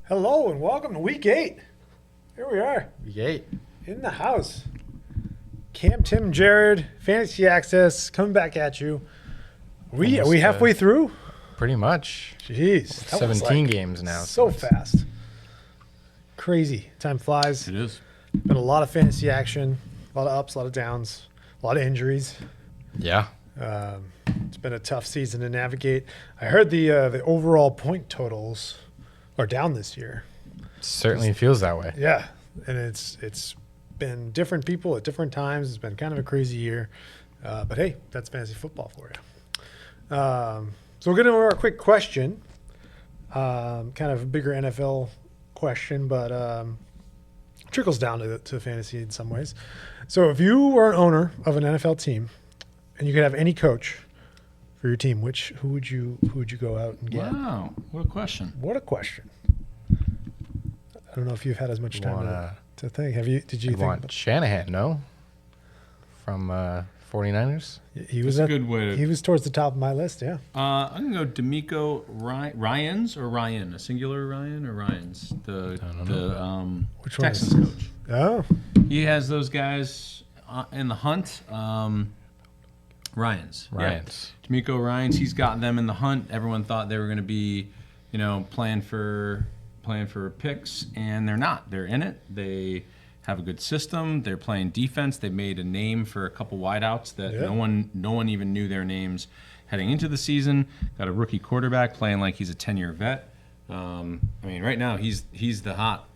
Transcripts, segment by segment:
Hello and welcome to Week 8. Here we are. Week 8. In the house. Cam, Tim, Jared, Fantasy Access, coming back at you. Are we halfway through? Pretty much. Jeez. that was 17 games now. So fast. Crazy. Time flies. It is. Been a lot of fantasy action. A lot of ups, a lot of downs, a lot of injuries. Yeah. It's been a tough season to navigate. I heard the overall point totals are down this year. Certainly feels that way. Yeah, and it's been different people at different times. It's been kind of a crazy year, but hey, that's fantasy football for you. So we're going to do our quick question, kind of a bigger NFL question, but trickles down to fantasy in some ways. So if you were an owner of an NFL team and you could have any coach for your team, who would you go out and get? Wow, what a question. What a question. I don't know if you've had as much time to think. Did you think Shanahan, no? From 49ers? He was a good way to... He was towards the top of my list, yeah. I'm going to go D'Amico Ryans or Ryan, a singular Ryan or Ryans, the Which Texans one coach. Oh. He has those guys in the hunt. Ryans. Yeah. D'Amico Ryans, he's got them in the hunt. Everyone thought they were going to be, playing for picks, and they're not. They're in it. They have a good system. They're playing defense. They made a name for a couple wideouts that no one even knew their names heading into the season. Got a rookie quarterback playing like he's a 10-year vet. Right now he's the hot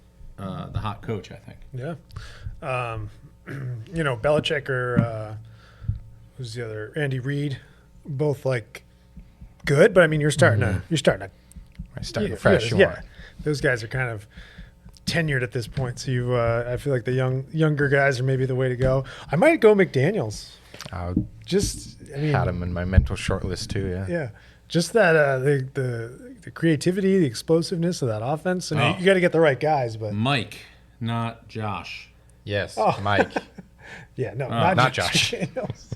coach, I think. Yeah. Belichick or who's the other? Andy Reid, both like good, but you're starting to fresh. Those guys are kind of tenured at this point, so I feel like the younger guys are maybe the way to go. I might go McDaniels. Had him in my mental short list too. Yeah. Yeah, just that the creativity, the explosiveness of that offense, and you got to get the right guys. But Mike, not Josh. Yes, Mike. Yeah, no, not Josh. McDaniels.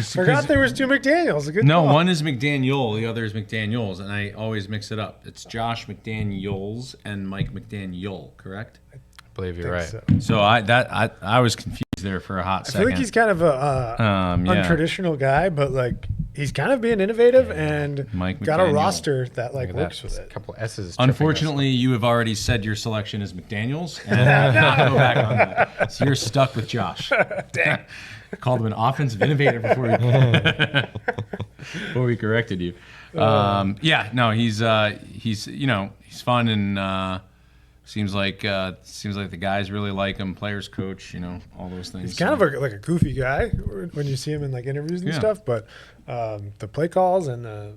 Forgot there was two McDaniels. No, one is McDaniel, the other is McDaniels, and I always mix it up. It's Josh McDaniels and Mike McDaniel, correct? I believe you're right. So I was confused there for a hot second. I feel like he's kind of a untraditional guy, but he's kind of being innovative and got a roster that works with it. A couple S's. Unfortunately, you have already said your selection is McDaniels, and I'm not go back on that. So you're stuck with Josh. Dang. Called him an offensive innovator before we corrected you. He's fun and seems like the guys really like him. Players coach, all those things. He's kind of like a goofy guy when you see him in interviews and stuff, but the play calls and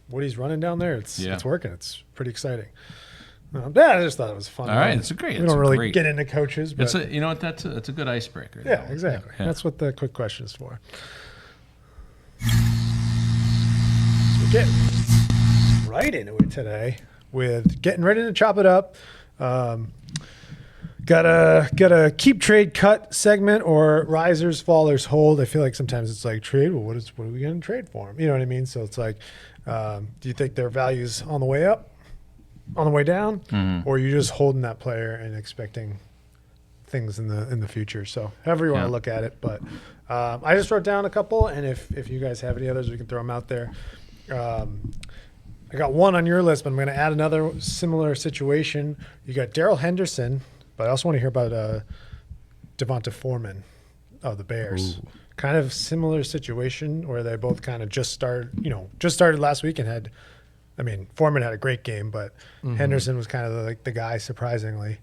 what he's running down there, it's working. It's pretty exciting. I just thought it was fun. All right, it's great. We don't really get into coaches, but that's a good icebreaker. Yeah, exactly. Yeah. That's what the quick question is for. So we get right into it today with getting ready to chop it up. Got a keep, trade, cut segment or risers, fallers, hold. I feel like sometimes it's like trade. Well, what are we going to trade for them? You know what I mean? So it's like, do you think their value's on the way up? On the way down, or you're just holding that player and expecting things in the future. So however you want to look at it, but I just wrote down a couple, and if you guys have any others, we can throw them out there. I got one on your list, but I'm going to add another similar situation. You got Darrell Henderson, but I also want to hear about Devonta Foreman of the Bears. Ooh. Kind of similar situation where they both kind of just started last week and had. Foreman had a great game, but Henderson was kind of the guy, surprisingly.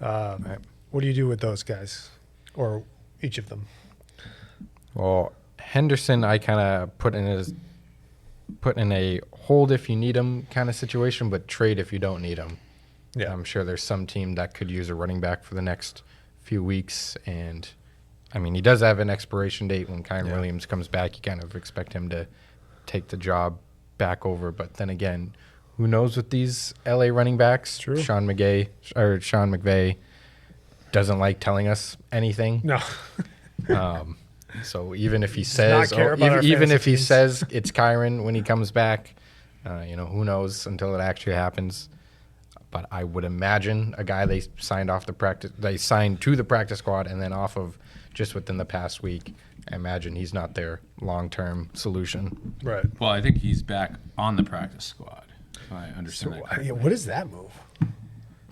Right. What do you do with those guys, or each of them? Well, Henderson, I kind of put in a hold if you need him kind of situation, but trade if you don't need him. Yeah, I'm sure there's some team that could use a running back for the next few weeks, and he does have an expiration date when Kyren Williams comes back. You kind of expect him to take the job back over, but then again, who knows with these LA running backs? True. Sean McVay doesn't like telling us anything. No. So even if he not says, care about our even fantasy if he teams. says it's Kyron when he comes back, who knows until it actually happens. But I would imagine a guy they signed to the practice squad and then off of just within the past week. I imagine he's not their long-term solution. Right. Well, I think he's back on the practice squad. If I understand that correctly. What is that move?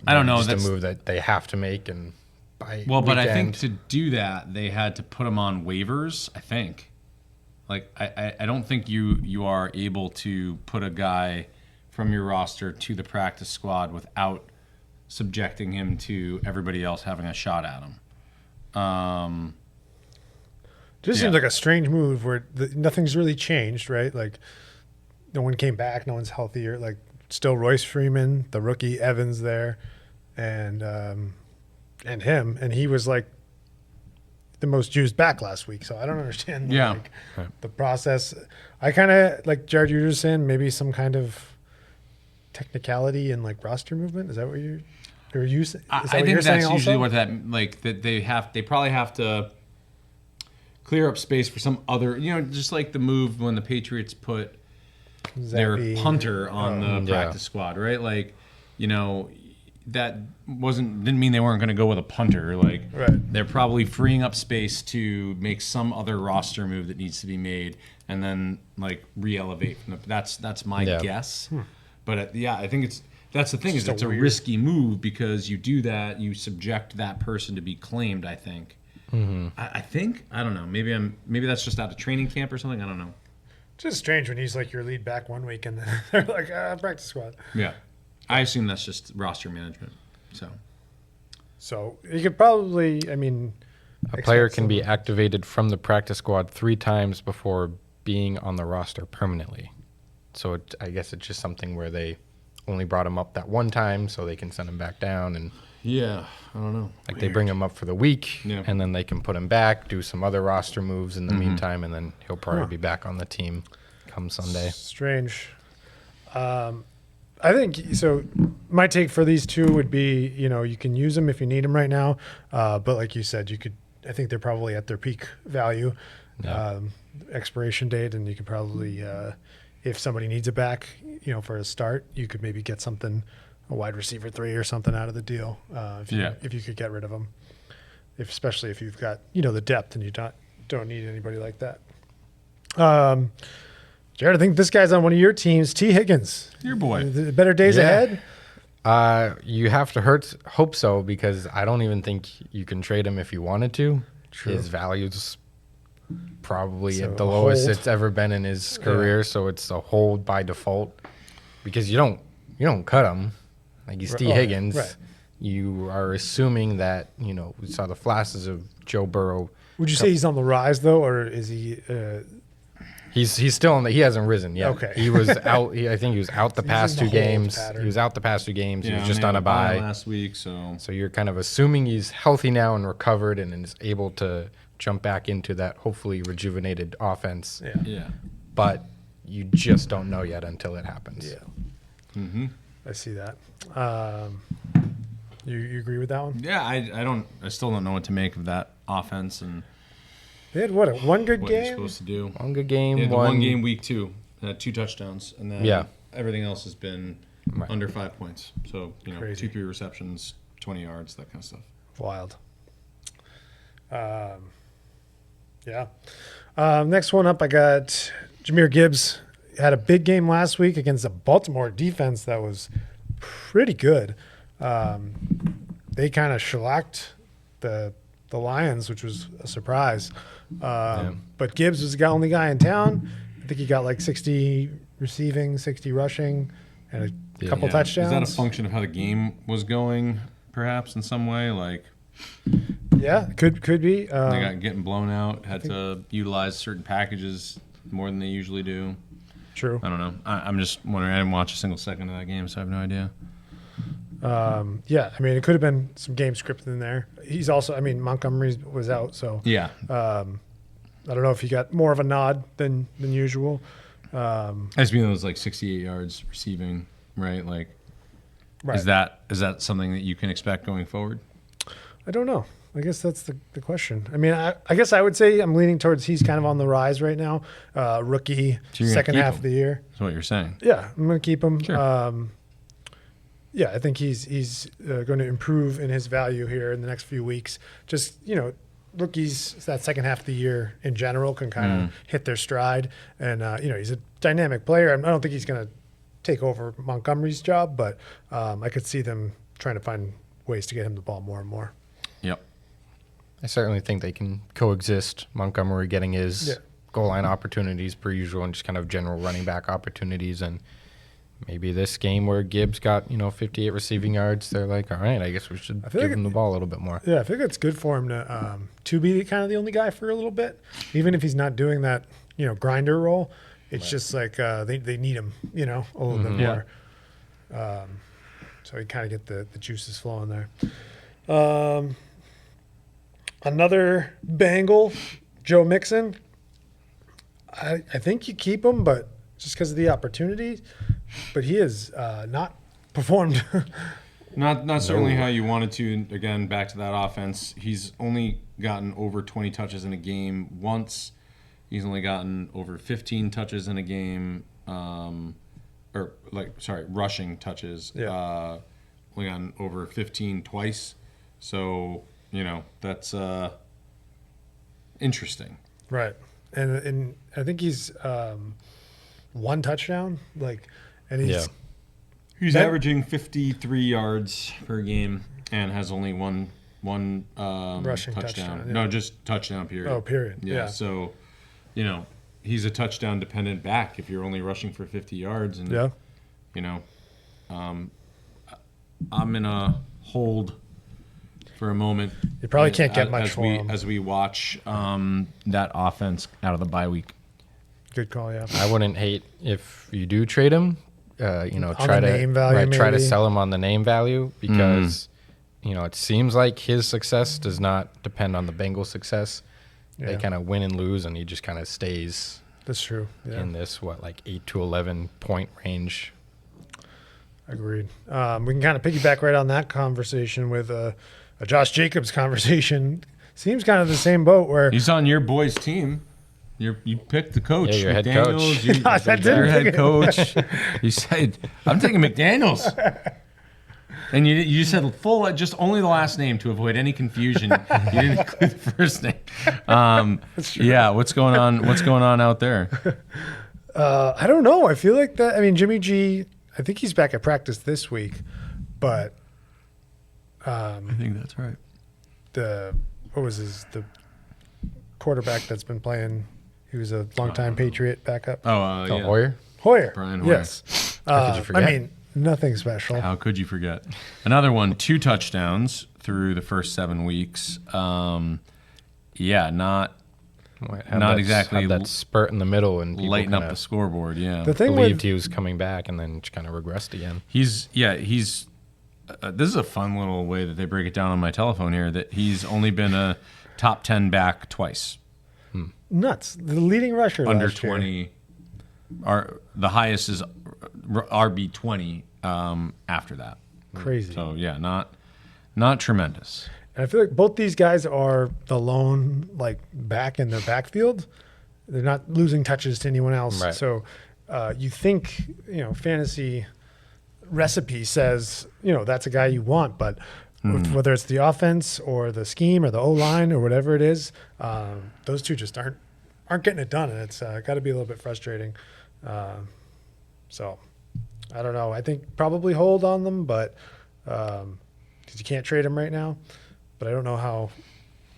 I don't know. Just That's a move that they have to make, and by but I think weekend- to do that they had to put him on waivers. I think. Like I don't think you are able to put a guy from your roster to the practice squad without subjecting him to everybody else having a shot at him. Just Yeah. seems like a strange move where nothing's really changed, right? Like, no one came back, no one's healthier. Like, still Royce Freeman, the rookie Evans there, and him, and he was like the most used back last week. So I don't understand. Yeah. The process. I kind of like Jared. You were just saying maybe some kind of technicality and like roster movement. Is that what you're? Or you? Is that I what think you're saying that's also? usually what that that they probably have to clear up space for some other, just like the move when the Patriots put their Zappy. punter on the yeah. practice squad, right? Like, that didn't mean they weren't going to go with a punter. Like, Right. they're probably freeing up space to make some other roster move that needs to be made, and then like re-elevate from the. That's my Yeah. guess. But I think that's the thing is just a it's a weird- risky move because you do that, you subject that person to be claimed. I think. I don't know. Maybe that's just out of training camp or something. I don't know. Just strange when he's like your lead back one week and then they're like practice squad. Yeah, I assume that's just roster management. So you could probably, I mean, A player can be activated from the practice squad 3 times before being on the roster permanently. So I guess it's just something where they only brought him up that one time so they can send him back down. And Yeah, I don't know. like they bring him up for the week Yeah. and then they can put him back, do some other roster moves in the meantime, and then he'll probably be back on the team come Sunday. strange. I think so. My take for these two would be, you can use them if you need them right now, but like you said, I think they're probably at their peak value, Yeah. expiration date, and you could probably, if somebody needs it back, for a start, you could maybe get something, a wide receiver 3 or something out of the deal, if you could get rid of them, especially if you've got the depth and you don't need anybody like that. Jared, I think this guy's on one of your teams, T. Higgins. Your boy. The better days Yeah. ahead. You have to hope so, because I don't even think you can trade him if you wanted to. True. His value's probably So at the a lowest hold. it's ever been in his career, so it's a hold by default, because you don't cut him. Like, he's T. Oh, Higgins. right. You are assuming that we saw the flashes of Joe Burrow. Would you say he's on the rise though, or is he? He's still on he hasn't risen yet. Okay. He was out. I think he was out the He's past in 2 the hold games. pattern. He was out the past 2 games. he was just they on had a bye. last week, so So you're kind of assuming he's healthy now and recovered and is able to jump back into that hopefully rejuvenated offense. yeah. But you just don't know yet until it happens. Yeah, I see that. You agree with that one? Yeah, I still don't know what to make of that offense and They had one good what you're game. supposed to do. One good game. Yeah, the one game week 2 had 2 touchdowns, and then Yeah. everything else has been Right. under 5 points. So Crazy. 2-3 receptions, 20 yards, that kind of stuff. Wild. Yeah. Next one up, I got Jahmyr Gibbs. Had a big game last week against a Baltimore defense that was pretty good. They kind of shellacked the Lions, which was a surprise. But Gibbs was the only guy in town. I think he got like 60 receiving, 60 rushing, and a couple touchdowns. Is that a function of how the game was going, perhaps, in some way? Like, Yeah, could be. they got getting blown out, had to utilize certain packages more than they usually do. True. I don't know. I'm just wondering. I didn't watch a single second of that game, so I have no idea. Yeah, I mean, it could have been some game script in there. He's also, I mean, Montgomery was out, so Yeah. I don't know if he got more of a nod than usual. I just mean it was like 68 yards receiving, right? Like, Right. is that something that you can expect going forward? I don't know. I guess that's the question. I mean, I guess I would say I'm leaning towards he's kind of on the rise right now. Rookie, So you're gonna second keep half him? of the year. That's what you're saying. Yeah, I'm going to keep him. Sure. Yeah, I think he's going to improve in his value here in the next few weeks. Just, rookies that second half of the year in general can kind of hit their stride. And, he's a dynamic player. I don't think he's going to take over Montgomery's job, but I could see them trying to find ways to get him the ball more and more. Yep. I certainly think they can coexist. Montgomery getting his goal line opportunities per usual and just kind of general running back opportunities. And maybe this game where Gibbs got, 58 receiving yards, they're like, all right, I guess we should give him the ball a little bit more. Yeah, I think it's good for him to be kind of the only guy for a little bit, even if he's not doing that, grinder role. It's just like they need him, a little bit more. So you kind of get the juices flowing there. Another Bengal, Joe Mixon. I think you keep him, but just because of the opportunity. But he has not performed. Not certainly how you wanted to. Again, back to that offense. He's only gotten over 20 touches in a game once. He's only gotten over 15 touches in a game, rushing touches. Yeah. Only gotten over 15 twice. So, that's interesting. Right. And I think he's one touchdown. He's averaging 53 yards per game and has only one rushing touchdown. Yeah. No, just touchdown period. Oh, period. Yeah. So, he's a touchdown dependent back if you're only rushing for 50 yards. And, I'm in a hold for a moment. You probably can't get much for him. As we watch that offense out of the bye week. Good call, yeah. I wouldn't hate if you do trade him. Try value, to sell him on the name value because it seems like his success does not depend on the Bengals' success. Yeah. They kind of win and lose, and he just kind of stays. That's true. Yeah. In this 8 to 11 point range. Agreed. We can kind of piggyback right on that conversation with a Josh Jacobs conversation. Seems kind of the same boat where he's on your boys' team. You picked the coach. Yeah, your head McDaniels, coach. Your head coach. You said, I'm taking McDaniels. And you said just only the last name to avoid any confusion. You didn't include the first name. Yeah, what's going on? What's going on out there? I don't know. I feel like that. I mean, Jimmy G. I think he's back at practice this week, but I think that's right. The quarterback that's been playing. He was a longtime Patriot backup. Yeah. Hoyer. Brian Hoyer. Yes. How could you forget? I mean, nothing special. How could you forget? Another one, 2 touchdowns through the first 7 weeks. Not exactly had that spurt in the middle and people lighten up the scoreboard. Yeah, the thing believed he was coming back and then just kind of regressed again. He's this is a fun little way that they break it down on my telephone here. That he's only been a top 10 back twice. Nuts. The leading rusher Under last 20. The highest is RB 20. After that, crazy. So yeah, not tremendous. And I feel like both these guys are the lone back in their backfield. They're not losing touches to anyone else. Right. So you think, fantasy recipe says, that's a guy you want, but whether it's the offense or the scheme or the O-line or whatever it is, those two just aren't getting it done. And it's got to be a little bit frustrating. So I don't know. I think probably hold on them, but because you can't trade them right now. But I don't know how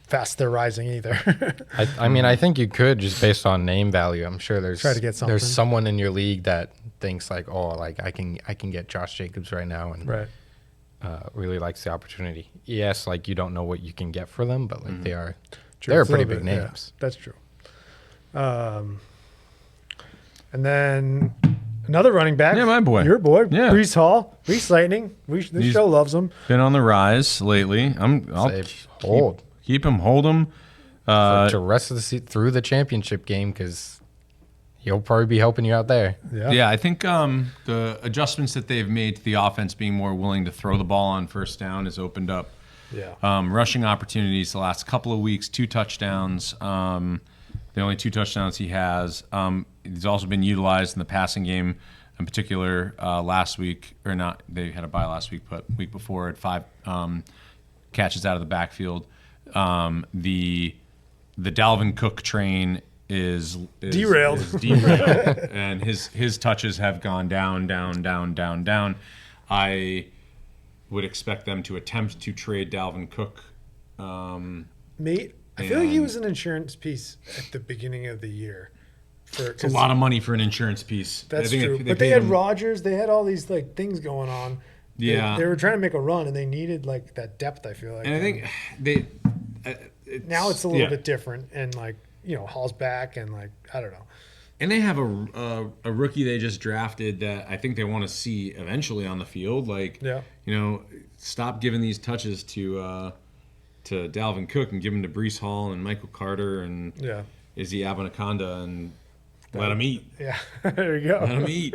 fast they're rising either. I mean, I think you could just based on name value. I'm sure there's Try to get something. There's someone in your league that thinks I can get Josh Jacobs right now and Right. Really likes the opportunity. Yes, you don't know what you can get for them, but they're True. It's a pretty little big bit, names. Yeah, that's true. And then another running back. Yeah, my boy. Your boy, Yeah. Brees Hall. Brees Lightning. This show loves him. Been on the rise lately. I'll keep him, hold him. For the rest of the through the championship game because he'll probably be helping you out there. Yeah, I think the adjustments that they've made to the offense being more willing to throw the ball on first down has opened up Yeah. Rushing opportunities the last couple of weeks, 2 touchdowns. The only 2 touchdowns he has. He's also been utilized in the passing game, in particular last week, or not. They had a bye last week, but week before had 5 catches out of the backfield. The Dalvin Cook train is Derailed. And his touches have gone down. I would expect them to attempt to trade Dalvin Cook. Mate, I feel like he was an insurance piece at the beginning of the year. It's a lot of money for an insurance piece. That's true. But they had Rodgers. They had all these like things going on. Yeah. They were trying to make a run, and they needed like that depth, I feel like. And I think now it's a little bit different, and like, you know, Hall's back, and like, I don't know. And they have a rookie they just drafted that I think they want to see eventually on the field. Like, you know, stop giving these touches to Dalvin Cook and give them to Breece Hall and Michael Carter and Izzy Abanaconda and let them eat. Yeah, there you go. Let them eat.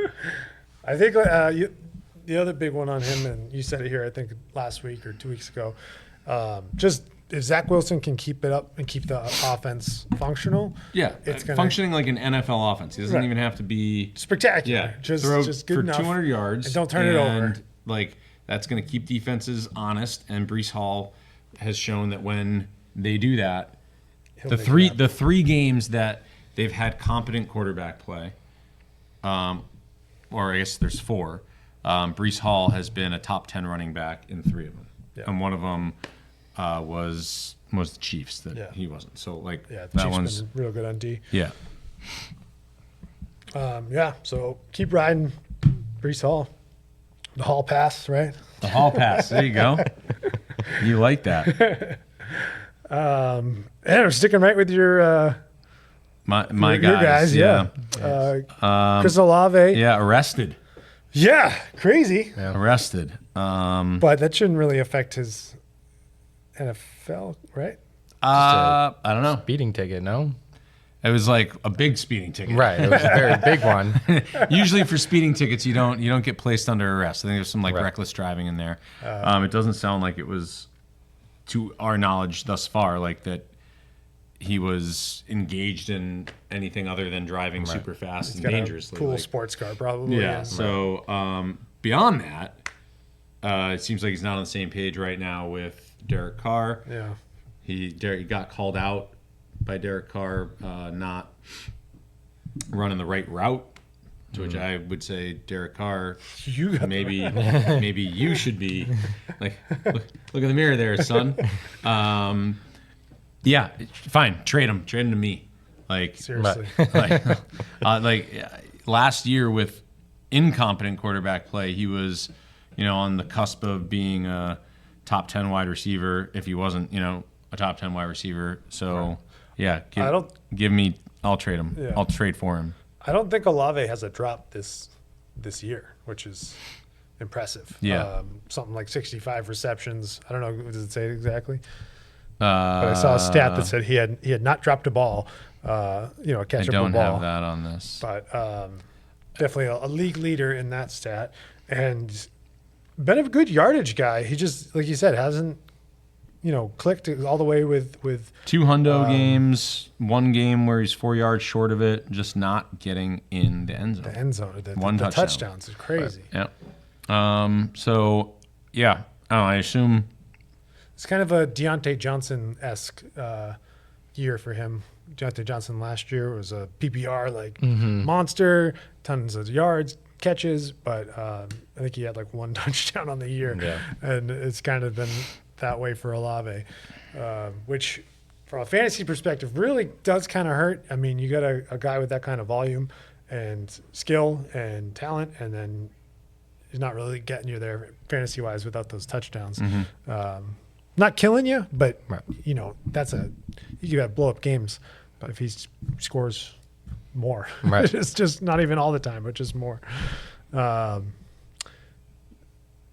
I think the other big one on him, and you said it here, I think last week or 2 weeks ago, just if Zach Wilson can keep it up and keep the offense functional, it's functioning like an NFL offense. He doesn't even have to be spectacular. Yeah, just good for enough 200 yards and don't turn it over. Like, that's going to keep defenses honest. And Breece Hall has shown that when they do that, the three games that they've had competent quarterback play, or I guess there's 4. Breece Hall has been a top 10 running back in 3 of them, and one of them was the Chiefs that he wasn't. So like the that Chiefs one's been real good on D. Yeah. So keep riding, Breece Hall. The Hall pass, right? The Hall pass. There you go. You like that? And we're sticking right with your my your guys. Yeah. Chris Olave. Yeah, arrested. Yeah, crazy. Yeah. Arrested. But that shouldn't really affect his NFL, right? I don't know. Speeding ticket, no? It was like a big speeding ticket. Right. It was a very big one. Usually for speeding tickets, you don't get placed under arrest. I think there's some reckless driving in there. It doesn't sound like it was, to our knowledge thus far, like that he was engaged in anything other than driving super fast and dangerously. Cool sports car, probably. Yeah. So beyond that, it seems like he's not on the same page right now with Derek Carr. Yeah. He got called out by Derek Carr not running the right route, to which I would say, Derek Carr, maybe you should be like, look in the mirror there, son. Yeah, fine, trade him to me. Like, seriously, like last year with incompetent quarterback play, he was, on the cusp of being a top 10 wide receiver if he wasn't, a top 10 wide receiver. So, yeah, I'll trade him. Yeah. I'll trade for him. I don't think Olave has a drop this year, which is impressive. Yeah. Something like 65 receptions. I don't know, does it say it exactly? But I saw a stat that said he had not dropped a ball, a catchable ball. I don't have that on this. But definitely a league leader in that stat. And been a good yardage guy. He just, like you said, hasn't, clicked all the way with 2 hundo games, 1 game where he's 4 yards short of it, just not getting in the end zone. The end zone. The touchdown. Touchdowns is crazy. Right. Yeah. So, yeah, I assume it's kind of a Deontay Johnson-esque year for him. Deontay Johnson last year was a PPR monster, tons of yards, catches, but I think he had 1 touchdown on the year. Yeah. And it's kind of been that way for Olave, which from a fantasy perspective really does kind of hurt. I mean, you got a guy with that kind of volume and skill and talent, and then he's not really getting you there fantasy-wise without those touchdowns. Mm-hmm. Not killing you, but you got to blow up games if he scores more. Right. It's just not even all the time, but just more.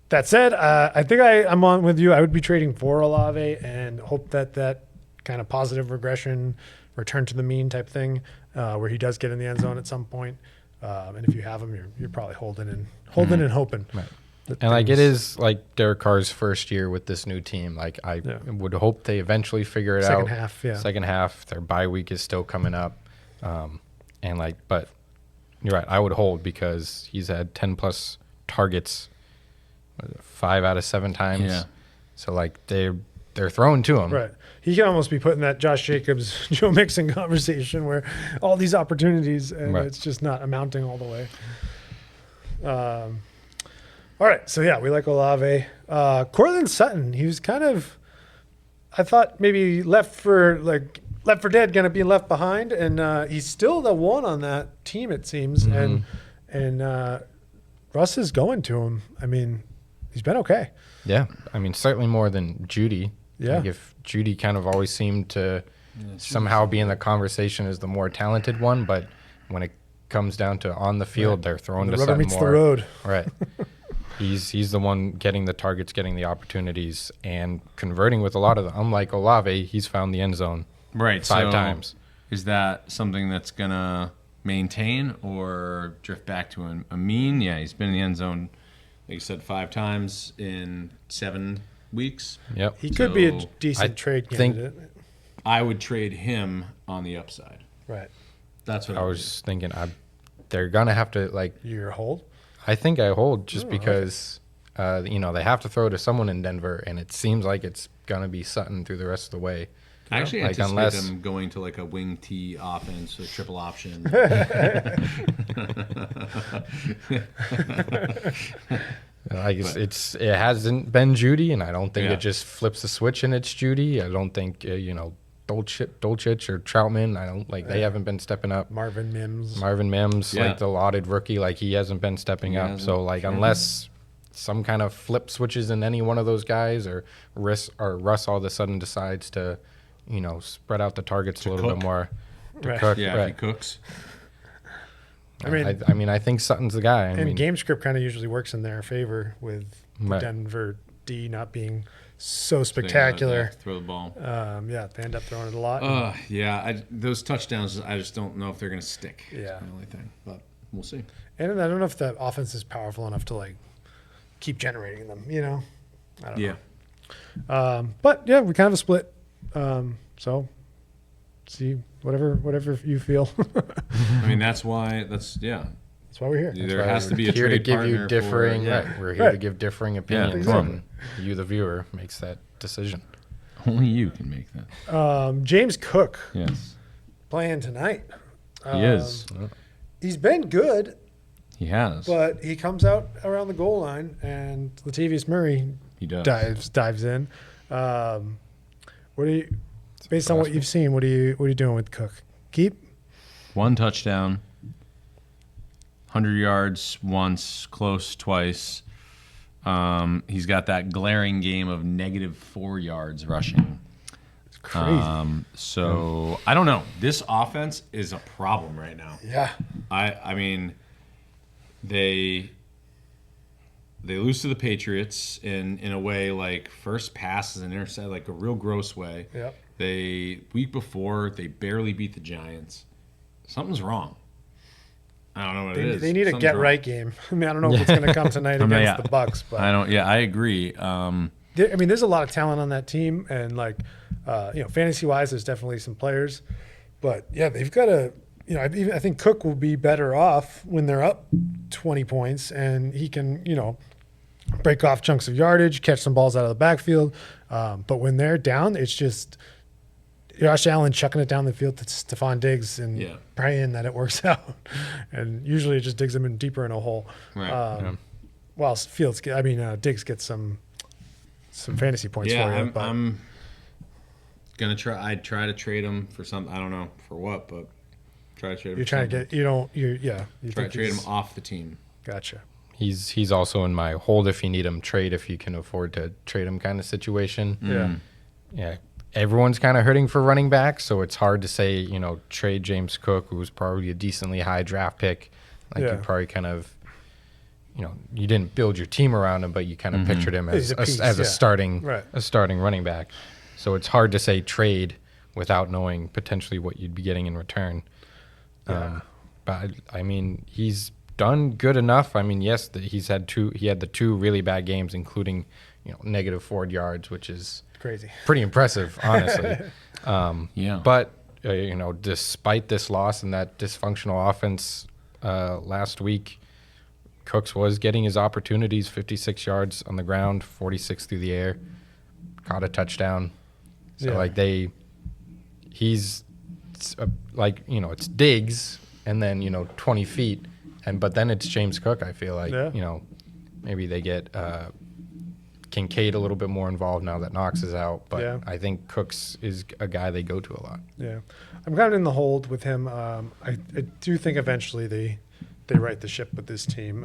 That said, I think I'm on with you. I would be trading for Olave and hope that kind of positive regression, return to the mean type thing, where he does get in the end zone at some point. And if you have him, you're probably holding and hoping. Right. And like it is like Derek Carr's first year with this new team. Like I would hope they eventually figure it out. Second half, yeah. Second half, their bye week is still coming up, and like, but you're right. I would hold because he's had 10+ targets, 5 out of 7 times. Yeah. So like they're throwing to him. Right. He can almost be put in that Josh Jacobs, Joe Mixon conversation where all these opportunities and it's just not amounting all the way. All right. So, yeah, we like Olave. Cortland Sutton, he was kind of, I thought maybe left for dead, going to be left behind. And he's still the one on that team, it seems. Mm-hmm. And Russ is going to him. I mean, he's been okay. Yeah. I mean, certainly more than Judy. Yeah. Like if Judy kind of always seemed to somehow be in the conversation as the more talented one, but when it comes down to on the field, they're throwing to The rubber Sutton meets more. the road. Right. He's the one getting the targets, getting the opportunities, and converting with a lot of them. Unlike Olave, he's found the end zone Right. 5 so times. Is that something that's going to maintain or drift back to a mean? Yeah, he's been in the end zone, like you said, 5 times in 7 weeks. Yep. He could be a I decent trade think- candidate. I would trade him on the upside. Right. That's what I was thinking they're going to have to, like, Your hold? I think I hold just because, they have to throw to someone in Denver, and it seems like it's going to be Sutton through the rest of the way. I actually Like, anticipate unless- them going to like a wing T offense, a triple option. Like it hasn't been Judy, and I don't think Yeah. it just flips the switch and it's Judy. I don't think Dolchich or Troutman. I don't like they haven't been stepping up. Marvin Mims. Marvin Mims, Yeah. like the lauded rookie, like he hasn't been stepping He up. hasn't. So like unless some kind of flip switches in any one of those guys, or Russ all of a sudden decides to, spread out the targets a little cook. bit more. To Right. cook, Yeah, if right. he cooks. I mean, I think Sutton's the guy. I and mean, game script kind of usually works in their favor with the Right. Denver D not being so So they spectacular. throw the ball. They end up throwing it a lot. Yeah, those touchdowns, I just don't know if they're going to stick. Yeah. That's the only thing, but we'll see. And I don't know if the offense is powerful enough to like keep generating them. I don't know. But yeah, we kind of a split. So see whatever you feel. I mean, that's why That's why we're here. there has to be a here to trade give you partner differing. For, Right, we're here to give differing opinions, exactly. and you, the viewer, makes that decision. Only you can make that. James Cook Yes, playing tonight. he is. He's been good, He has. but he comes out around the goal line and Latavius Murray He does. dives in. What do you, based on what you've seen, what are you doing with Cook? Keep? 1 touchdown, 100 yards once, close twice. He's got that glaring game of -4 yards rushing. It's crazy. So I don't know. This offense is a problem right now. Yeah. I mean, they lose to the Patriots in a way like first pass is an intercept, like a real gross way. Yep. Week before they barely beat the Giants. Something's wrong. I don't know what it is. They need a Something's get wrong. right game. I mean, I don't know if it's going to come tonight against yeah. the Bucks, but I don't. Yeah, I agree. there's a lot of talent on that team, and like, fantasy wise, there's definitely some players, but yeah, they've got to. I think Cook will be better off when they're up 20 points, and he can, break off chunks of yardage, catch some balls out of the backfield. But when they're down, it's just Josh Allen chucking it down the field to Stephon Diggs and praying that it works out. And usually it just digs him in deeper in a hole. Right. While Diggs gets some fantasy points Yeah, for you. I'm gonna try. I'd try to trade him for something. I don't know for what, but try to trade him. You're trying to get you try to think trade him he's- off the team. Gotcha. He's also in my hold if you need him, trade if you can afford to trade him kind of situation. Yeah. Everyone's kind of hurting for running back, so it's hard to say, trade James Cook, who was probably a decently high draft pick. You probably kind of, you didn't build your team around him, but you kind of pictured him as He's a piece, a starting Right. a starting running back. So it's hard to say trade without knowing potentially what you'd be getting in return. But I mean, he's done good enough. I mean, yes, he had the two really bad games, including, negative forward yards, which is Crazy. pretty impressive, honestly. Yeah. But, despite this loss and that dysfunctional offense last week, Cooks was getting his opportunities, 56 yards on the ground, 46 through the air, caught a touchdown. So, it's Diggs and then, 20 feet. But then it's James Cook, I feel like. Yeah. Maybe they get Kincaid a little bit more involved now that Knox is out. But Yeah. I think Cooks is a guy they go to a lot. Yeah. I'm kind of in the hold with him. I do think eventually they right the ship with this team.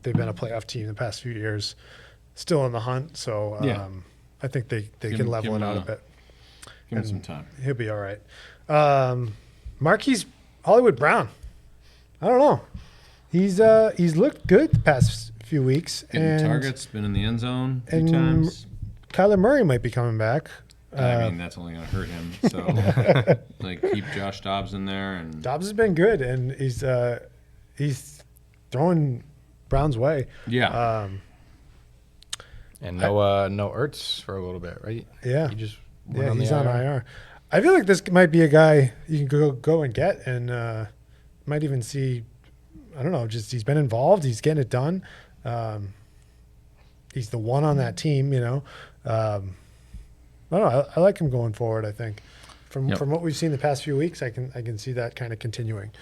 They've been a playoff team the past few years, still in the hunt. So I think they can level it out a bit. Give him some time. He'll be all right. Marquise Hollywood Brown. I don't know. He's looked good the past few weeks. Getting targets, been in the end zone a few times. Kyler Murray might be coming back. I mean, that's only going to hurt him. So, keep Josh Dobbs in there. And Dobbs has been good, and he's throwing Brown's way. Yeah. And no Ertz for a little bit, right? Yeah. He just went He's on IR. I feel like this might be a guy you can go and get, and might even see. I don't know. Just he's been involved. He's getting it done. He's the one on that team. I don't know. I like him going forward. I think from what we've seen the past few weeks, I can see that kind of continuing.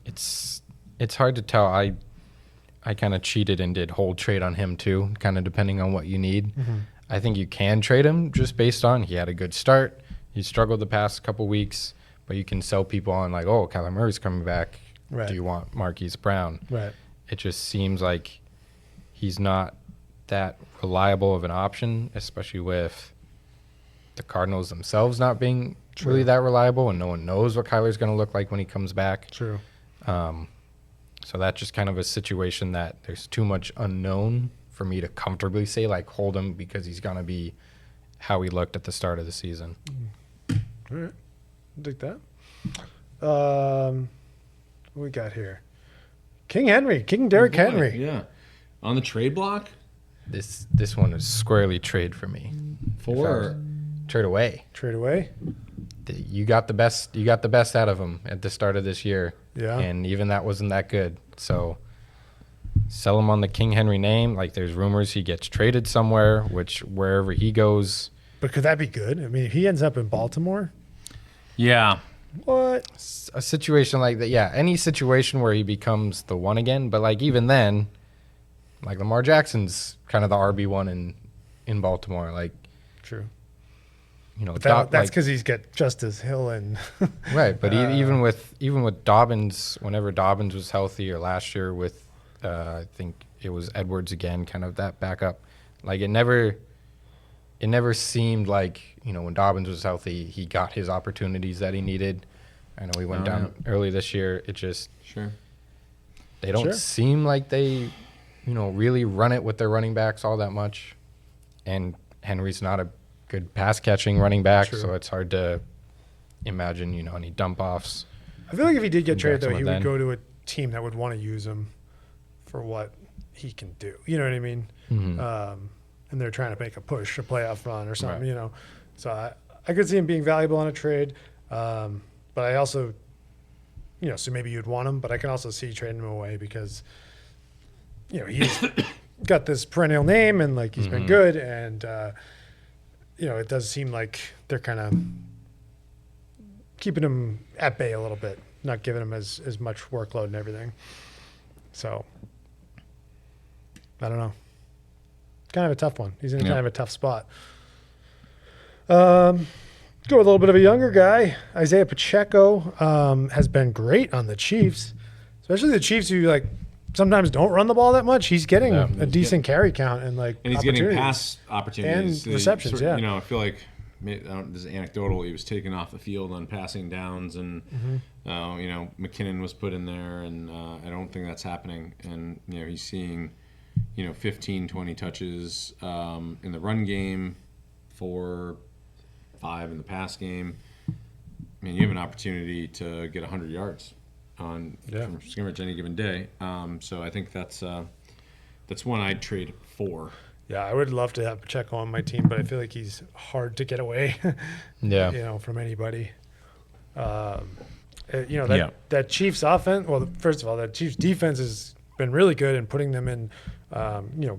It's hard to tell. I kind of cheated and did hold trade on him too, kind of depending on what you need. Mm-hmm. I think you can trade him just based on he had a good start. He struggled the past couple weeks, but you can sell people on like, oh, Kyler Murray's coming back. Right. Do you want Marquise Brown? Right. It just seems like he's not that reliable of an option, especially with the Cardinals themselves not being really that reliable, and no one knows what Kyler's going to look like when he comes back. True. So that's just kind of a situation that there's too much unknown for me to comfortably say, like, hold him because he's going to be how he looked at the start of the season. All right. I'll take that. What we got here? King Derrick Henry. Yeah. On the trade block? This one is squarely trade for me. Trade away. Trade away. You got the best out of him at the start of this year. Yeah. And even that wasn't that good. So sell him on the King Henry name. Like, there's rumors he gets traded somewhere, which wherever he goes. But could that be good? I mean, if he ends up in Baltimore. Yeah. What? A situation like that, yeah. Any situation where he becomes the one again. But, like, even then, like, Lamar Jackson's kind of the RB1 in Baltimore. Like, True. That's because he's got Justice Hill and right. But even with Dobbins, whenever Dobbins was healthy, or last year with I think it was Edwards again, kind of that backup. Like, it never seemed like when Dobbins was healthy, he got his opportunities that he needed. I know he went down early this year. It just they don't seem like they really run it with their running backs all that much, and Henry's not a good pass catching running back, so it's hard to imagine any dump offs. I feel like if he did get traded, though, he would go to a team that would want to use him for what he can do. You know what I mean? Mm-hmm. And they're trying to make a push, a playoff run or something. Right. So I could see him being valuable on a trade, but I also, so maybe you'd want him, but I can also see trading him away because he's got this perennial name and like he's been good and. It does seem like they're kind of keeping him at bay a little bit, not giving him as much workload and everything. So, I don't know. Kind of a tough one. He's in kind of a tough spot. Go with a little bit of a younger guy. Isaiah Pacheco has been great on the Chiefs, especially the Chiefs who sometimes don't run the ball that much. He's getting a decent carry count and he's getting pass opportunities and receptions. I feel like this is anecdotal. He was taken off the field on passing downs, and McKinnon was put in there, and I don't think that's happening. And he's seeing 15, 20 touches in the run game, 4, 5 in the pass game. I mean, you have an opportunity to get 100 yards. from scrimmage any given day. So I think that's one I'd trade for. Yeah, I would love to have Pacheco on my team, but I feel like he's hard to get away. From anybody. That Chiefs offense. Well, first of all, that Chiefs defense has been really good in putting them in,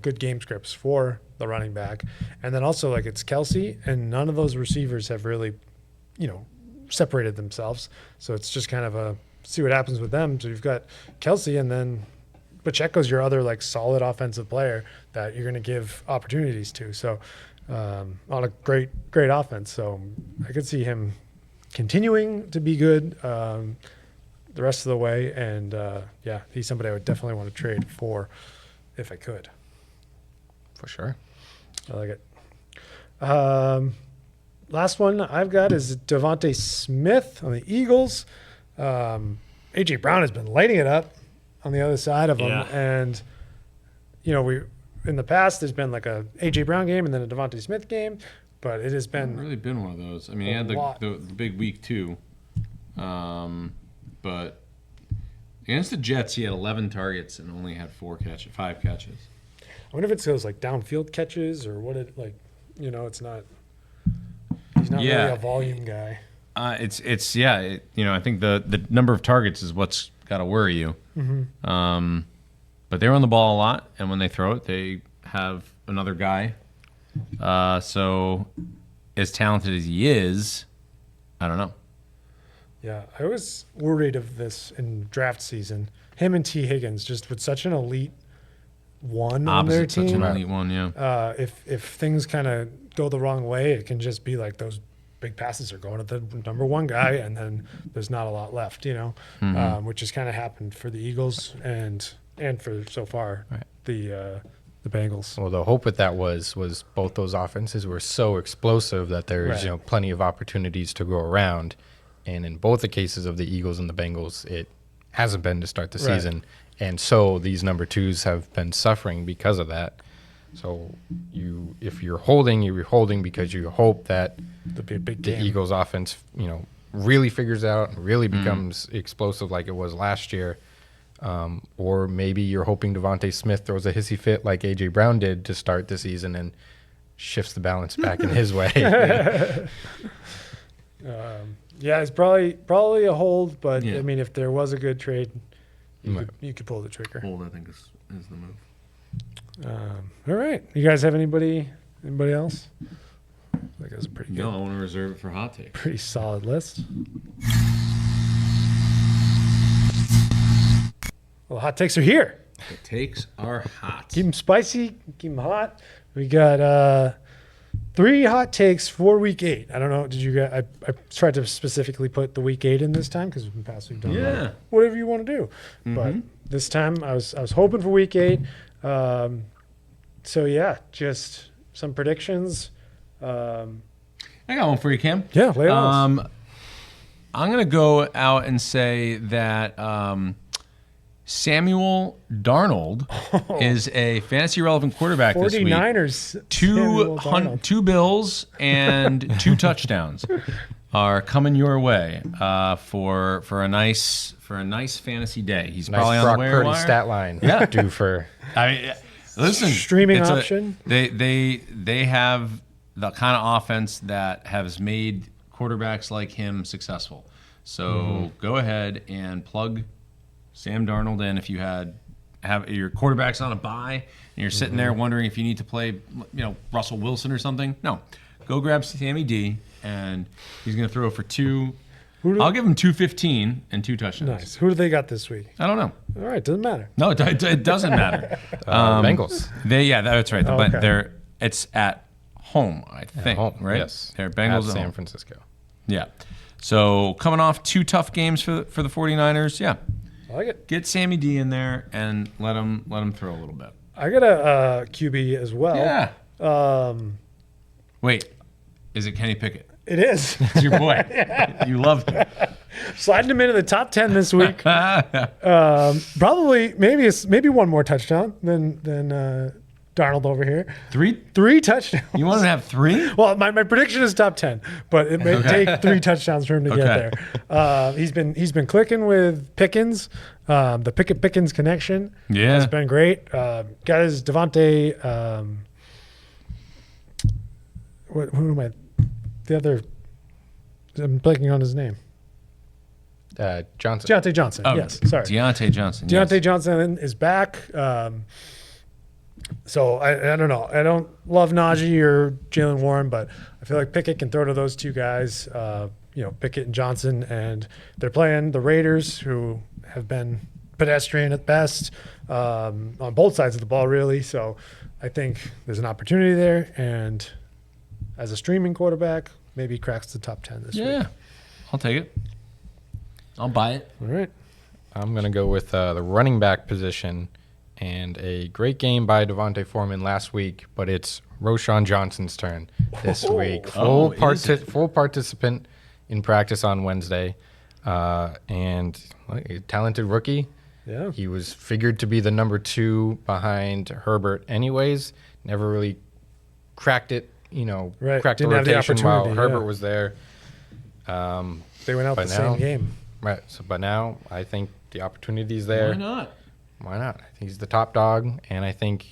good game scripts for the running back, and then also like it's Kelsey, and none of those receivers have really, separated themselves. So it's just kind of a see what happens with them. So you've got Kelsey, and then Pacheco's your other like solid offensive player that you're going to give opportunities to. So on a great offense. So I could see him continuing to be good the rest of the way. And he's somebody I would definitely want to trade for if I could. For sure. I like it. Last one I've got is Devontae Smith on the Eagles. A.J. Brown has been lighting it up on the other side of him. And, we in the past, there's been like a A.J. Brown game and then a Devontae Smith game, but it has been really been one of those. I mean, he had the big week too. But against the Jets, he had 11 targets and only had 5 catches. I wonder if it's those like downfield catches or what it like, it's not, he's not really a volume guy. I think the number of targets is what's got to worry you. Mm-hmm. But they run the ball a lot, and when they throw it, they have another guy. So as talented as he is, I don't know. Yeah, I was worried of this in draft season. Him and T. Higgins just with such an elite one on their team. Such an elite one, yeah. If things kind of go the wrong way, it can just be like those big passes are going to the number one guy, and then there's not a lot left, which has kind of happened for the Eagles and for so far the Bengals. Well, the hope with that was both those offenses were so explosive that there's plenty of opportunities to go around, and in both the cases of the Eagles and the Bengals, it hasn't been to start the season, and so these number twos have been suffering because of that. So if you're holding because you hope that the Eagles offense, really figures out and really becomes explosive like it was last year. Or maybe you're hoping Devontae Smith throws a hissy fit like A.J. Brown did to start the season and shifts the balance back in his way. It's probably a hold, but I mean, if there was a good trade, you could pull the trigger. Hold, I think, is the move. All right. You guys have anybody else? I think that's a pretty good. No, I want to reserve it for hot take. Pretty solid list. Well, hot takes are here. The takes are hot. Keep them spicy. Keep them hot. We got 3 hot takes for week 8. I don't know. Did you guys? I tried to specifically put the week 8 in this time because in the past we've done whatever you want to do. Mm-hmm. But this time I was hoping for week 8. Just some predictions. I got one for you, Cam. Yeah, lay it on. I'm going to go out and say that Samuel Darnold is a fantasy relevant quarterback this week. 49ers. 2 bills and 2 touchdowns are coming your way for a nice fantasy day. He's probably on the waiver wire. Stat line. Yeah, due for. Listen, streaming option. They have the kind of offense that has made quarterbacks like him successful. So go ahead and plug Sam Darnold in if you have your quarterback's on a bye and you're sitting there wondering if you need to play, Russell Wilson or something. No, go grab Sammy D and he's going to throw for 2. I'll give him 215 and 2 touchdowns. Nice. Who do they got this week? I don't know. All right, doesn't matter. No, it doesn't matter. Bengals. That's right. But it's at home, I think. Home, right? Yes. They're Bengals at San Francisco. Yeah. So coming off 2 tough games for the 49ers, I like it. Get Sammy D in there and let him throw a little bit. I got a QB as well. Yeah. Wait, is it Kenny Pickett? It is. It's your boy. You loved him. Sliding him into the top 10 this week. Probably maybe one more touchdown than Darnold over here. 3? 3 touchdowns. You want to have 3? Well, my prediction is top 10, but it may take 3 touchdowns for him to get Okay. there. He's been clicking with Pickens. The Pickett-Pickens connection has been great. Got his Devontae. Who am I? The other. I'm blanking on his name. Johnson. Deontay Johnson. Oh, yes. Sorry. Deontay Johnson. Deontay yes. Johnson is back. So I don't know. I don't love Najee or Jalen Warren, but I feel like Pickett can throw to those 2 guys. Pickett and Johnson, and they're playing the Raiders, who have been pedestrian at best on both sides of the ball, really. So I think there's an opportunity there, and as a streaming quarterback, maybe he cracks the top 10 this week. Yeah, I'll take it. I'll buy it. All right. I'm going to go with the running back position, and a great game by Devontae Foreman last week, but it's Roschon Johnson's turn this week. Full participant in practice on Wednesday, and a talented rookie. Yeah. He was figured to be the number 2 behind Herbert anyways. Never really cracked it, Right. cracked Didn't the have the rotation while opportunity, Herbert yeah. was there. They went out the same game. Right. So, but now I think the opportunity's there. Why not? Why not? I think he's the top dog, and I think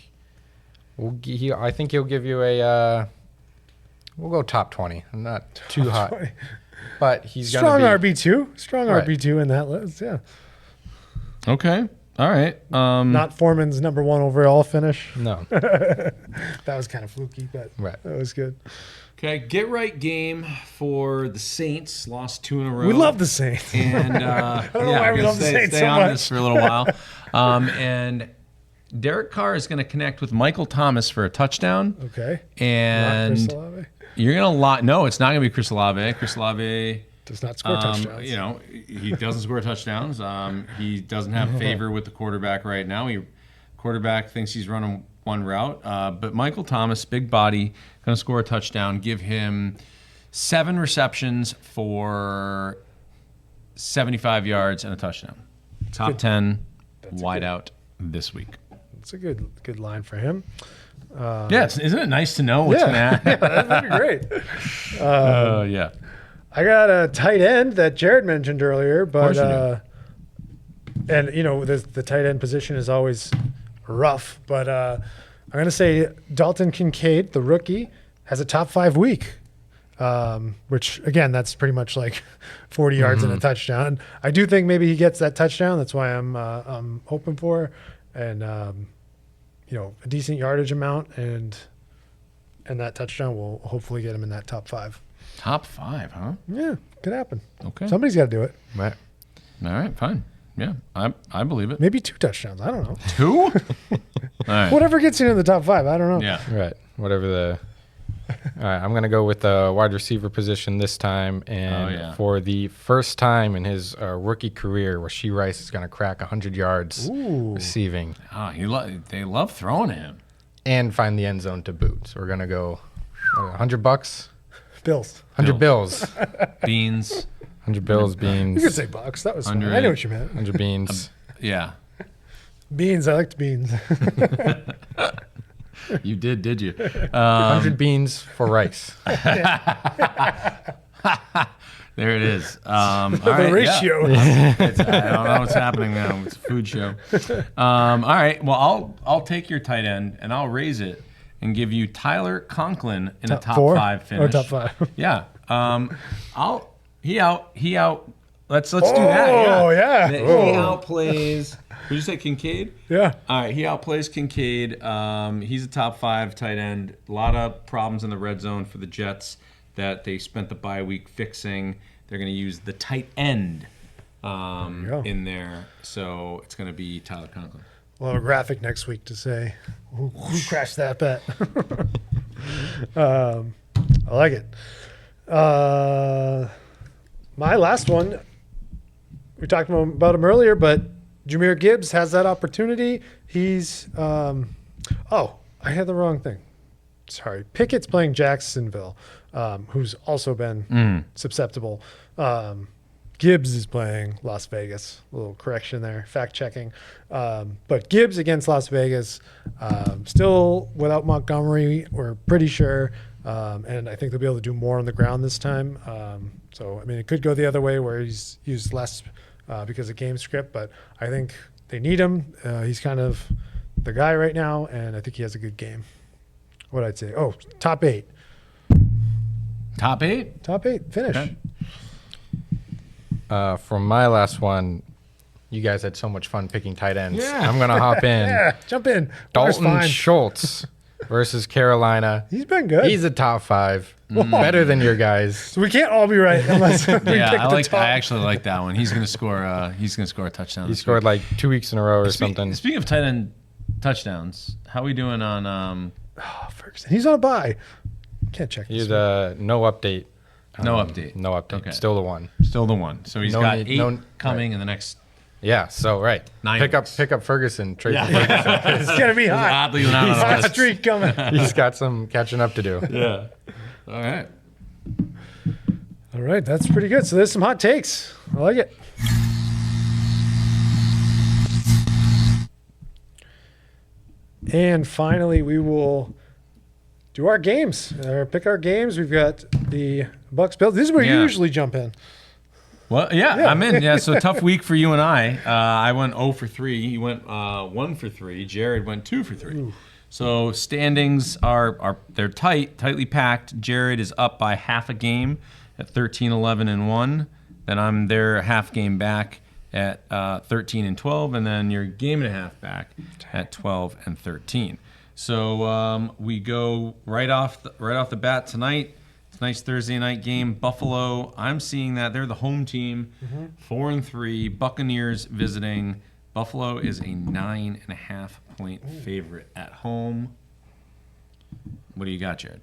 he'll give you a. We'll go top 20. Not too hot, 20. but he's Strong gonna be RB2. Strong Right. RB2 in that list. Yeah. Okay. All right. Not Foreman's number 1 overall finish. no. That was kind of fluky, but Right. that was good. Okay. Get right game for the Saints. Lost 2 in a row. We love the Saints. And I don't know why we I'm gonna love the Saints stay so on much. this for a little while. And Derek Carr is going to connect with Michael Thomas for a touchdown. Okay. Not Chris And Olave. you're going to lot. No, it's not going to be Chris Olave. Chris Olave. Does not score touchdowns. He doesn't score touchdowns. He doesn't have favor with the quarterback right now. Quarterback thinks he's running one route, but Michael Thomas, big body, going to score a touchdown. Give him 7 receptions for 75 yards and a touchdown. Top 10 wideout this week. It's a good line for him. Yes, isn't it nice to know what's going to happen? That'd be great. Yeah. I got a tight end that Jared mentioned earlier, but and the tight end position is always rough. But I'm going to say Dalton Kincaid, the rookie, has a top 5 week, which again, that's pretty much like 40 yards and a touchdown. I do think maybe he gets that touchdown. That's why I'm hoping for, and a decent yardage amount, and that touchdown will hopefully get him in that top 5. Top 5, huh? Yeah, could happen. Okay. Somebody's got to do it. Right. All right, fine. Yeah, I believe it. Maybe 2 touchdowns. I don't know. 2? All right. Whatever gets you in the top 5. I don't know. Yeah. Right. Whatever the. All right. I'm going to go with the wide receiver position this time. And for the first time in his rookie career, Rashee Rice is going to crack 100 yards receiving They love throwing at him. and find the end zone to boot. So we're going to go $100. Bills. 100 bills. Beans. 100 bills, beans. You could say bucks. That was fine. 100. I know what you meant. 100 beans. Yeah. Beans. I liked beans. You did you? 100 beans for rice. There it is. All The right, ratio. Yeah. I don't know what's happening now. It's a food show. All right. Well, I'll take your tight end and I'll raise it and give you Tyler Conklin in a top 4? 5 finish. Or top 5. Yeah. He out. Let's do that. Oh, yeah. He Oh. outplays. Did you say Kincaid? Yeah. All right, he outplays Kincaid. He's a top 5 tight end. A lot of problems in the red zone for the Jets that they spent the bye week fixing. They're going to use the tight end in there. So it's going to be Tyler Conklin. We'll have a graphic next week to say who crashed that bet. I like it. My last one, we talked about him earlier, but Jahmyr Gibbs has that opportunity. He's I had the wrong thing. Sorry. Pickett's playing Jacksonville, who's also been susceptible. Gibbs is playing Las Vegas. A little correction there, fact checking. But Gibbs against Las Vegas, still without Montgomery, we're pretty sure. And I think they'll be able to do more on the ground this time. So, I mean, it could go the other way where he's used less because of game script, but I think they need him. He's kind of the guy right now, and I think he has a good game. What I'd say? Oh, top 8. Top 8? Top 8, finish. Okay. For my last one, you guys had so much fun picking tight ends. Yeah. I'm gonna hop in. Yeah, jump in. Dalton Fine. Schultz versus Carolina. He's been good. He's a top 5, better than your guys. So we can't all be right unless we pick Yeah, the top. I actually like that one. He's gonna score. He's gonna score a touchdown. He this scored week. like 2 weeks in a row or something. Speaking of tight end touchdowns, how we doing on? Oh, Ferguson. He's on a bye. Can't check this. He's no update. No update. No update. Okay. Still the one. Still the one. So he's No got need- 8 no- coming in the next. Yeah. So right. 9 Pick weeks. up Ferguson. Trade for Ferguson. It's gonna be hot. Oddly not on Hot the list. streak coming. He's got some catching up to do. Yeah. All right. All right, that's pretty good. So there's some hot takes. I like it. And finally, we will do our games. Pick our games. We've got the Bucks Bills. This is where you Yeah. usually jump in. Well, yeah, Yeah. I'm in. Yeah, so tough week for you and I. I went 0 for 3. You went 1 for 3. Jared went 2 for 3. Ooh. So standings are they're tightly packed. Jared is up by half a game at 13, 11, and 1. Then I'm there a half game back at 13 and 12, and then you're a game and a half back at 12 and 13. So we go right off the bat tonight. It's a nice Thursday night game. Buffalo. I'm seeing that they're the home team, 4 and 3. Buccaneers visiting. Buffalo is a 9.5 point favorite at home. What do you got, Jared?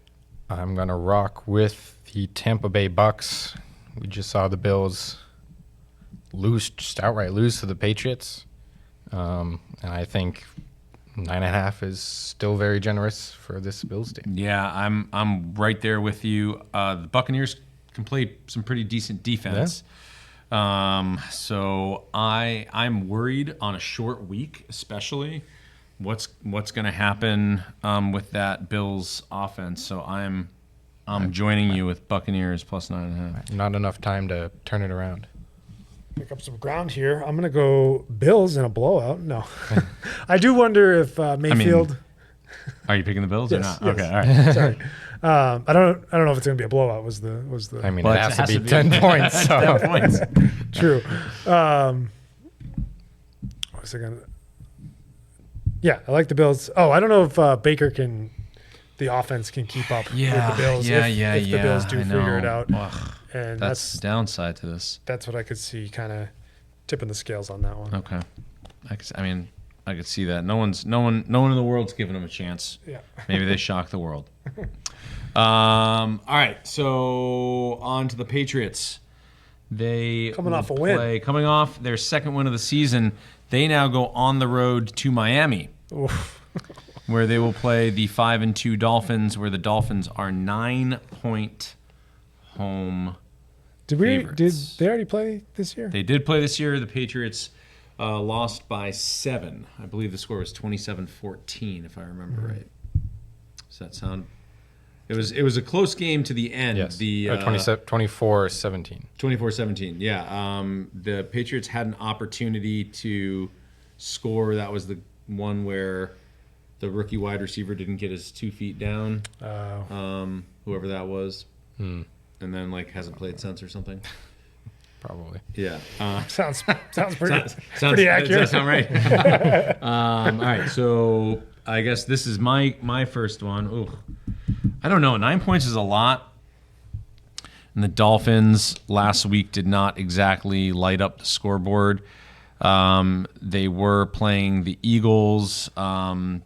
I'm gonna rock with the Tampa Bay Bucks. We just saw the Bills just outright lose to the Patriots, and I think 9.5 is still very generous for this Bills team. Yeah, I'm right there with you. The Buccaneers can play some pretty decent defense. So I'm worried on a short week, especially what's going to happen with that Bills offense. So I'm joining you with Buccaneers plus 9.5. Not enough time to turn it around. Pick up some ground here. I'm going to go Bills in a blowout. No. I do wonder if Mayfield. Are you picking the Bills or Yes, not? yes. Okay, all right. Sorry. I don't know if it's going to be a blowout. Was the I mean, Well, it has to be 10 points. So. 10 points. True. What was I going to? Yeah, I like the Bills. Oh, I don't know if the offense can keep up with the Bills. If the Bills do I figure it know. out. Ugh, And that's the downside to this. that's what I could see kind of tipping the scales on that one. Okay, I could see that. No one in the world's giving them a chance. Yeah. Maybe they shock the world. All right, so on to the Patriots. They Coming off a will win. coming off their second win of the season. They now go on the road to Miami, Oof. where they will play the 5-2 Dolphins, where the Dolphins are 9-point home. Did favorites. they already play this year? They did play this year. The Patriots lost by 7. I believe the score was 27-14, if I remember right. Does that sound? It was a close game to the end. Yes. The 24-17. 24-17. Yeah. The Patriots had an opportunity to score. That was the one where the rookie wide receiver didn't get his 2 feet down. Whoever that was. And then hasn't played since or something. Probably. Yeah. Sounds pretty Sounds pretty accurate. Does that sound right? All right. So I guess this is my first one. Ooh, I don't know. 9 points is a lot. And the Dolphins last week did not exactly light up the scoreboard. They were playing the Eagles. I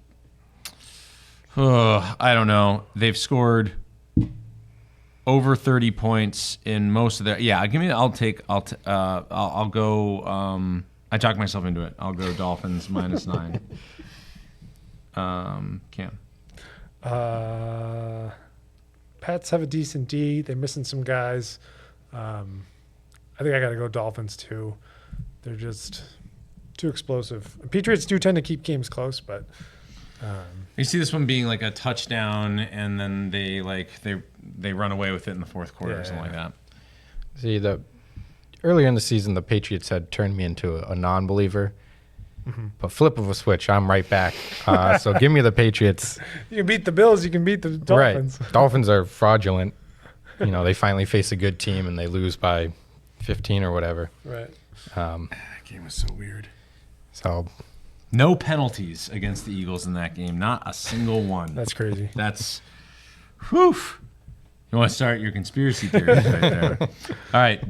don't know. They've scored over 30 points in most of their. Yeah, give me. I'll go. I talked myself into it. I'll go Dolphins minus 9. Cam. Pats have a decent D. They're missing some guys. I think I got to go Dolphins too. They're just too explosive. Patriots do tend to keep games close, but You see this one being like a touchdown, and then they run away with it in the fourth quarter or something like that. See, earlier in the season, the Patriots had turned me into a non-believer. But flip of a switch, I'm right back. So give me the Patriots. you can beat the Bills, you can beat the Dolphins. Right. Dolphins are fraudulent. They finally face a good team and they lose by 15 or whatever. Right. That game was so weird. So no penalties against the Eagles in that game. Not a single one. That's crazy. That's, whew. You want to start your conspiracy theories right there. All right.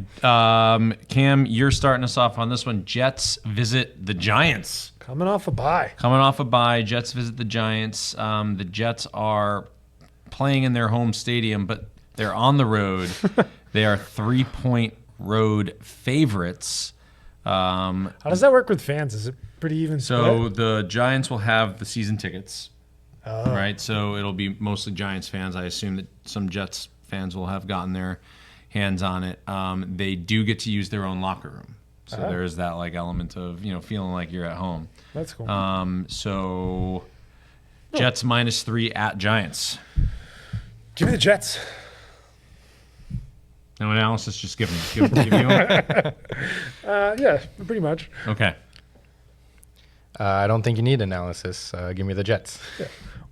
Cam, you're starting us off on this one. Jets visit the Giants. Coming off a bye. Jets visit the Giants. The Jets are playing in their home stadium, but they're on the road. They are 3-point road favorites. How does that work with fans? Is it pretty even So split? the Giants will have the season tickets. Right, so it'll be mostly Giants fans. I assume that some Jets fans will have gotten their hands on it. They do get to use their own locker room, so there is that like element of feeling like you're at home. That's cool. So Jets -3 at Giants. Give me the Jets. No analysis, just give me one. Yeah, pretty much. Okay. I don't think you need analysis. Give me the Jets.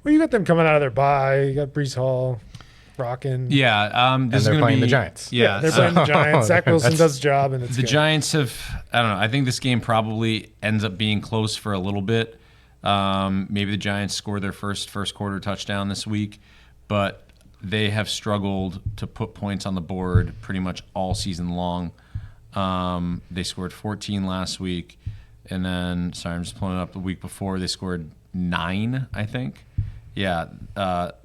Well, you got them coming out of their bye. You got Brees Hall rocking. Yeah, And they're playing the Giants. Yeah, They're playing the Giants. Zach Wilson That's- does the job, and it's the good. Giants have, I don't know, I think this game probably ends up being close for a little bit. Maybe the Giants score their first quarter touchdown this week, but they have struggled to put points on the board pretty much all season long. They scored 14 last week, and then, sorry, I'm just pulling it up, the week before they scored 9, I think. Yeah,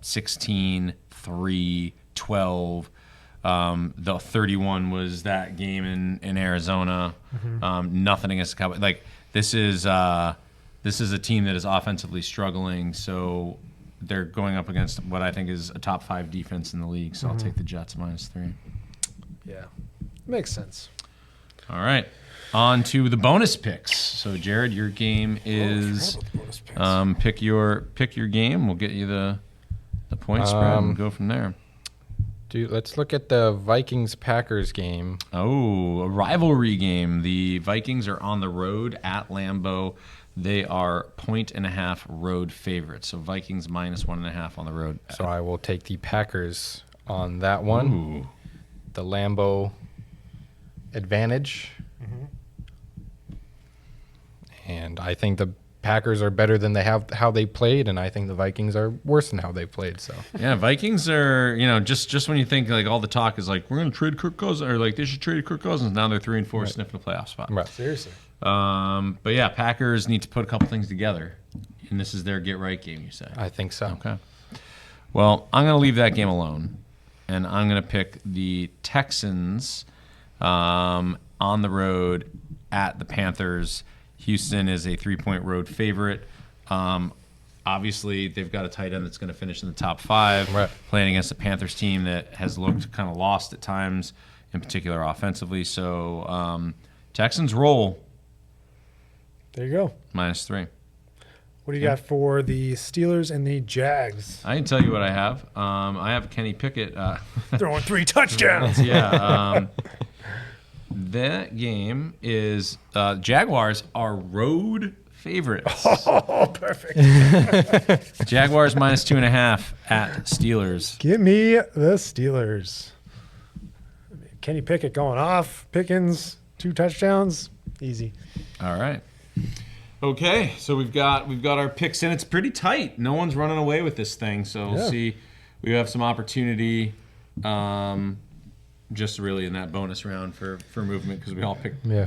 16, 3, 12. The 31 was that game in Arizona. Nothing against the Cowboys. Like this is a team that is offensively struggling, so they're going up against what I think is a top 5 defense in the league. So I'll take the Jets -3. Yeah, makes sense. All right, on to the bonus picks. So Jared, your game is pick your game. We'll get you the point spread and go from there. Dude, let's look at the Vikings-Packers game. Oh, a rivalry game. The Vikings are on the road at Lambeau. They are 1.5 road favorites. So Vikings -1.5 on the road. So I will take the Packers on that one. Ooh. The Lambeau advantage. And I think the Packers are better than how they played, and I think the Vikings are worse than how they played. So Yeah, Vikings are, just when you think like all the talk is like we're going to trade Kirk Cousins, or like they should trade Kirk Cousins. Now they're 3-4, sniffing a playoff spot. right. Seriously. But yeah, Packers need to put a couple things together, and this is their get right game. You say? I think so. Okay. Well, I'm going to leave that game alone, and I'm going to pick the Texans on the road at the Panthers. Houston is a 3-point road favorite. Obviously, they've got a tight end that's going to finish in the top 5, Right. playing against a Panthers team that has looked kind of lost at times, in particular offensively. So Texans roll There you go. -3. What do you got for the Steelers and the Jags? I can tell you what I have. I have Kenny Pickett. Throwing 3 touchdowns. Yeah. That game is Jaguars are road favorites. Oh, perfect. Jaguars -2.5 at Steelers. Give me the Steelers. Kenny Pickett going off. Pickens, 2 touchdowns. Easy. All right. Okay, so we've got our picks in. It's pretty tight. No one's running away with this thing. So we'll see. We have some opportunity. Just really in that bonus round for movement because we all picked. Yeah.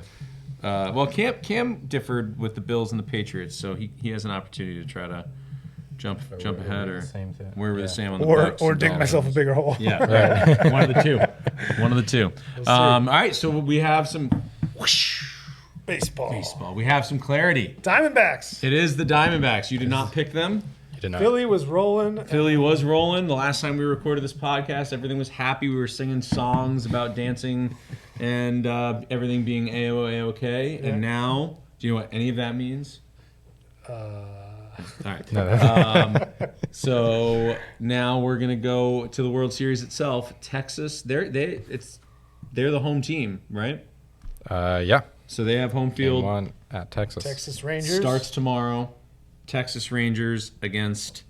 Well, Cam differed with the Bills and the Patriots, so he has an opportunity to try to jump ahead or where we're the same on the Bucks Or and dig myself a Dolphins. bigger hole. Yeah, right. One of the two. All right, so we have some Baseball. We have some clarity. Diamondbacks. It is the Diamondbacks. You did not pick them. You did not. Philly was rolling. Philly was rolling. The last time we recorded this podcast, everything was happy. We were singing songs about dancing and everything being A-OK. Yeah. And now, do you know what any of that means? Uh, All right. No, So now we're gonna go to the World Series itself. Texas, they're the home team, right? yeah. So they have home Game field. one at Texas. Texas Rangers Starts tomorrow. Texas Rangers against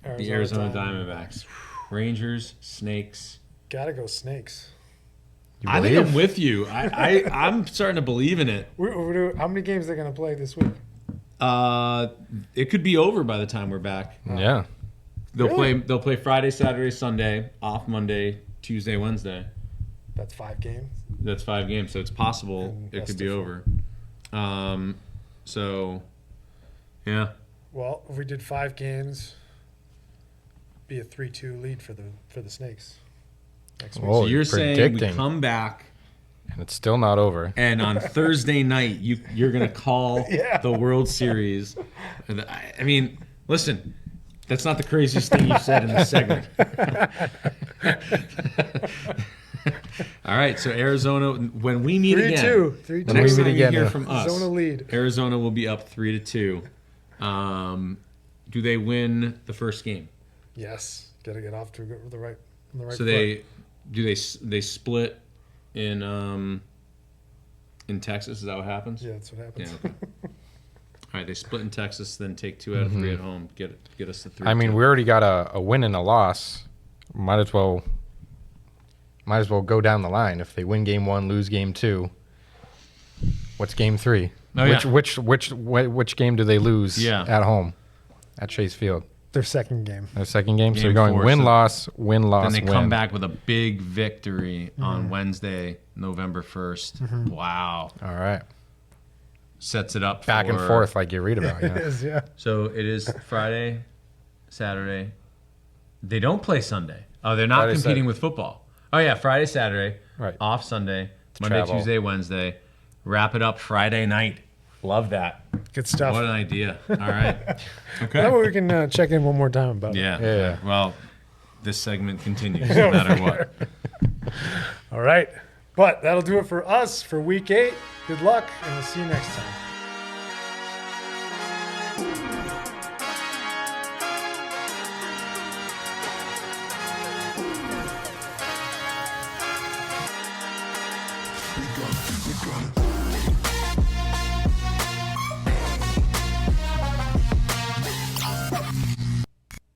the Arizona Diamondbacks. Rangers, Snakes. Gotta go Snakes. You I think believe? I'm with you. I'm starting to believe in it. How many games are they going to play this week? It could be over by the time we're back. Yeah. They'll play Friday, Saturday, Sunday, off Monday, Tuesday, Wednesday. That's 5 games. That's 5 games, so it's possible And it best could be of over. So, yeah. Well, if we did 5 games, be a 3-2 lead for the Snakes next week. Whoa, So you're saying we predicting. come back, And it's still not over. and on Thursday night you're gonna call Yeah. the World Series. And I mean, listen, that's not the craziest thing you said in this segment. All right, so Arizona, when we meet again, 3-2. the 3-2. next When we time meet you again, hear yeah. from us, Arizona lead. Arizona will be up 3-2. Do they win the first game? Yes. Got to get off to the right So foot. they split in Texas? Is that what happens? Yeah, that's what happens. Yeah, okay. All right, they split in Texas, then take 2 out of 3 at home. Get us to 3. I mean, we already got a win and a loss. Might as well go down the line. If they win game 1, lose game 2, what's game 3? Oh, yeah. Which game do they lose Yeah. at home at Chase Field? Their second game. Their second game. So Game you're going 4, win, so loss, win, loss, then they win. come back with a big victory on Wednesday, November 1st. Wow. All right. Sets it up Back and for- forth like you read about. It Yeah. is, yeah. So it is Friday, Saturday. They don't play Sunday. Oh, they're not Friday, competing Saturday. with football. Oh, yeah, Friday, Saturday. Right. Off Sunday. Monday, travel. Tuesday, Wednesday. Wrap it up Friday night. Love that. Good stuff. What an idea. All right. Okay. That way we can check in one more time about it. Yeah. Yeah. Well, this segment continues no matter what. All right. But that'll do it for us for week 8. Good luck, and we'll see you next time. We got it.